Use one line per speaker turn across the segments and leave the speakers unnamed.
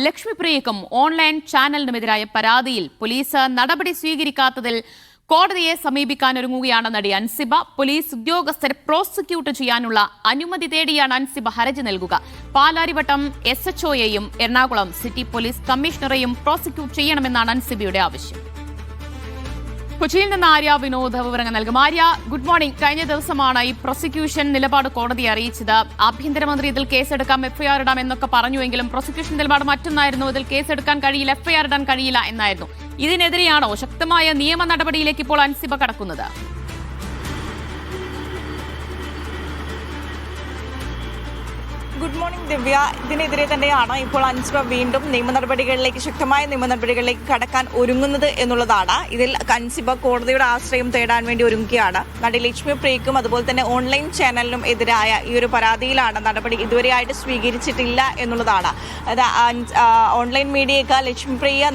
ലക്ഷ്മിപ്രിയക്കും online ചാനലിനുമെതിരായ പരാതിയിൽ police നടപടി സ്വീകരിക്കാത്തതിൽ കോടതിയെ സമീപിക്കാനൊരുങ്ങുകയാണ് നടി അൻസിബ. പോലീസ് ഉദ്യോഗസ്ഥരെ പ്രോസിക്യൂട്ട് ചെയ്യാനുള്ള അനുമതി തേടിയാണ് അൻസിബ ഹർജി നൽകുക. പാലാരിവട്ടം SHOയെയും എറണാകുളം സിറ്റി പോലീസ് കമ്മീഷണറെയും പ്രോസിക്യൂട്ട് ചെയ്യണമെന്നാണ് അൻസിബയുടെ ആവശ്യം. കൊച്ചിയിൽ നിന്ന് ആര്യ വിനോദ് വിവരങ്ങൾ നൽകും. Arya, good morning. കഴിഞ്ഞ ദിവസമാണ് ഈ പ്രോസിക്യൂഷൻ നിലപാട് കോടതിയെ അറിയിച്ചത്. ആഭ്യന്തരമന്ത്രി ഇതിൽ കേസെടുക്കാം, FIR ഇടാം എന്നൊക്കെ പറഞ്ഞുവെങ്കിലും പ്രോസിക്യൂഷൻ നിലപാട് മറ്റൊന്നായിരുന്നു. ഇതിൽ കേസെടുക്കാൻ കഴിയില്ല, FIR ഇടാൻ കഴിയില്ല എന്നായിരുന്നു. ഇതിനെതിരെയാണോ ശക്തമായ നിയമ നടപടിയിലേക്ക് ഇപ്പോൾ അൻസിബ കടക്കുന്നത്?
ഗുഡ് മോർണിംഗ് ദിവ്യ. ഇതിനെതിരെ തന്നെയാണ് ഇപ്പോൾ അൻസിബ വീണ്ടും ശക്തമായ നിയമ നടപടികളിലേക്ക് കടക്കാൻ ഒരുങ്ങുന്നത് എന്നുള്ളതാണ്. ഇതിൽ അൻസിബ കോടതിയുടെ ആശ്രയം തേടാൻ വേണ്ടി ഒരുങ്ങുകയാണ്. നടി ലക്ഷ്മിപ്രിയക്കും അതുപോലെ തന്നെ ഓൺലൈൻ ചാനലിനും എതിരായ ഈ ഒരു പരാതിയിലാണ് നടപടി ഇതുവരെയായിട്ട് സ്വീകരിച്ചിട്ടില്ല എന്നുള്ളതാണ്. ഓൺലൈൻ മീഡിയയ്ക്ക് ലക്ഷ്മിപ്രിയ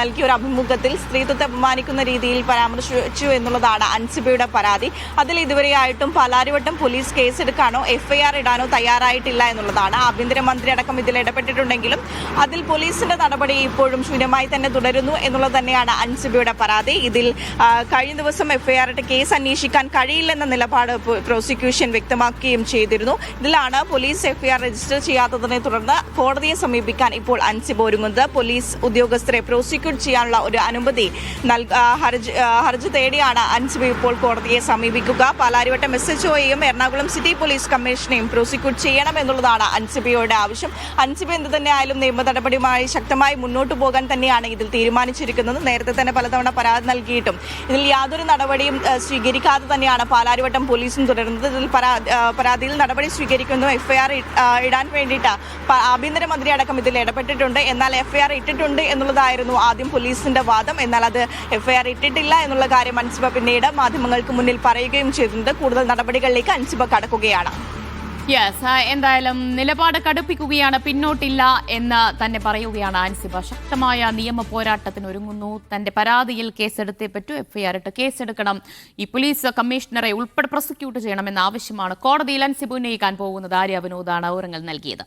നൽകിയ ഒരു അഭിമുഖത്തിൽ സ്ത്രീത്വത്തെ അപമാനിക്കുന്ന രീതിയിൽ പരാമർശിച്ചു എന്നുള്ളതാണ് അൻസിബയുടെ പരാതി. അതിൽ ഇതുവരെയായിട്ടും പാലാരിവട്ടം പോലീസ് കേസെടുക്കാനോ FIR ഇടാനോ തയ്യാറായിട്ടില്ല എന്നുള്ളതാണ്. ആഭ്യന്തരമന്ത്രി അടക്കം ഇതിൽ ഇടപെട്ടിട്ടുണ്ടെങ്കിലും അതിൽ പോലീസിന്റെ നടപടി ഇപ്പോഴും ശൂന്യമായി തന്നെ തുടരുന്നു എന്നുള്ളത് തന്നെയാണ് അൻസിബയുടെ പരാതി. ഇതിൽ കഴിഞ്ഞ ദിവസം FIR ഇട്ട് കേസ് അന്വേഷിക്കാൻ കഴിയില്ലെന്ന നിലപാട് പ്രോസിക്യൂഷൻ വ്യക്തമാക്കുകയും ചെയ്തിരുന്നു. ഇതിലാണ് പോലീസ് FIR രജിസ്റ്റർ ചെയ്യാത്തതിനെ തുടർന്ന് കോടതിയെ സമീപിക്കാൻ ഇപ്പോൾ അൻസിബ ഒരുങ്ങുന്നത്. പോലീസ് ഉദ്യോഗസ്ഥരെ പ്രോസിക്യൂട്ട് ചെയ്യാനുള്ള ഒരു അനുമതി ഹർജി തേടിയാണ് അൻസിബ ഇപ്പോൾ കോടതിയെ സമീപിക്കുക. പാലാരിവട്ടം SHOയെയും എറണാകുളം സിറ്റി പോലീസ് കമ്മീഷനെയും പ്രോസിക്യൂട്ട് ചെയ്യണം എന്നുള്ളതാണ് അൻസിബയുടെ ആവശ്യം. അൻസിബ എന്ത് തന്നെയായാലും നിയമ നടപടിയുമായി ശക്തമായി മുന്നോട്ട് പോകാൻ തന്നെയാണ് ഇതിൽ തീരുമാനിച്ചിരിക്കുന്നത്. നേരത്തെ തന്നെ പലതവണ പരാതി നൽകിയിട്ടും ഇതിൽ യാതൊരു നടപടിയും സ്വീകരിക്കാതെ തന്നെയാണ് പാലാരിവട്ടം പോലീസും തുടരുന്നത്. ഇതിൽ പരാതിയിൽ നടപടി സ്വീകരിക്കുന്നു, FIR ഇടാൻ വേണ്ടിയിട്ട് ആഭ്യന്തരമന്ത്രി അടക്കം ഇതിൽ ഇടപെട്ടിട്ടുണ്ട്. എന്നാൽ FIR ഇട്ടിട്ടുണ്ട് എന്നുള്ളതായിരുന്നു ആദ്യം പോലീസിന്റെ വാദം. എന്നാൽ അത് FIR ഇട്ടിട്ടില്ല എന്നുള്ള കാര്യം അൻസിബ പിന്നീട് മാധ്യമങ്ങൾക്ക് മുന്നിൽ പറയുകയും ചെയ്തിട്ടുണ്ട്. കൂടുതൽ നടപടികളിലേക്ക് അൻസിബ കടക്കുകയാണ്.
എന്തായാലും നിലപാട് കടുപ്പിക്കുകയാണ്, പിന്നോട്ടില്ല എന്ന് തന്നെ പറയുകയാണ് അൻസിബ. ശക്തമായ നിയമ പോരാട്ടത്തിന് ഒരുങ്ങുന്നു. തന്റെ പരാതിയിൽ കേസെടുത്തേ പറ്റൂ, FIR ഇട്ട് കേസെടുക്കണം, ഈ പോലീസ് കമ്മീഷണറെ ഉൾപ്പെടെ പ്രോസിക്യൂട്ട് ചെയ്യണമെന്ന ആവശ്യമാണ് കോടതിയിൽ അൻസിബ ഉന്നയിക്കാൻ പോകുന്നത്. ആര്യ വിനോദാണ് വിവരങ്ങൾ നൽകിയത്.